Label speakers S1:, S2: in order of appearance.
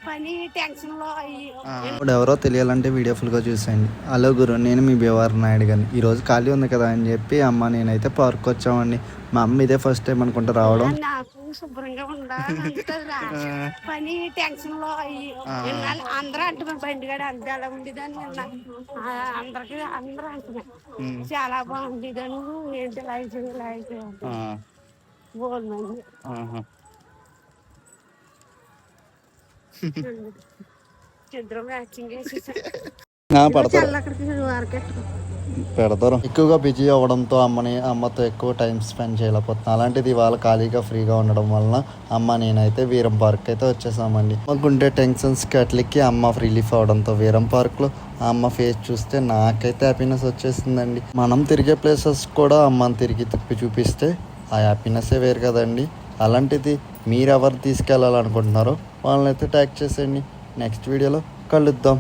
S1: పని టెన్షన్ లో
S2: ఇప్పుడు ఎవరో తెలియాలంటే వీడియో ఫుల్గా చూసేయండి. హలో గురు, నేను మీ బీవర్ నాయుడు గాని. ఈరోజు ఖాళీ ఉంది కదా అని చెప్పి అమ్మ నేనైతే పార్క్ వచ్చామండి. మా అమ్మ ఇదే ఫస్ట్ టైం అనుకుంటా రావడం.
S1: నాకు శుభ్రంగా ఉండాలంటదిరా. పని టెన్షన్ లో అందరూ అంటున్నారు బండి గడ అంత ఎలా ఉండేదని అందరికి అందరూ అంటున్నారు చాలా బాగుండేదని. ఏంటి లైఫ్ బోల్ మంది ఇద్దరు మ్యాచింగ్
S2: పెడతారు. ఎక్కువగా బిజీ అవ్వడంతో అమ్మతో ఎక్కువ టైం స్పెండ్ చేయలేకపోతున్నాను. అలాంటిది ఇవాళ ఖాళీగా ఫ్రీగా ఉండడం వలన నేనైతే వీరం పార్క్ అయితే వచ్చేసామండి. మాకుంటే టెన్షన్స్కి అట్లకి అమ్మ రిలీఫ్ అవడంతో వీరం పార్క్లో అమ్మ ఫేస్ చూస్తే నాకైతే హ్యాపీనెస్ వచ్చేసిందండి. మనం తిరిగే ప్లేసెస్ కూడా అమ్మని తిప్పి చూపిస్తే ఆ హ్యాపీనెస్సే వేరు కదండి. అలాంటిది మీరెవరు తీసుకెళ్ళాలనుకుంటున్నారో వాళ్ళని అయితే ట్యాగ్ చేసేయండి. నెక్స్ట్ వీడియోలో కలుద్దాం.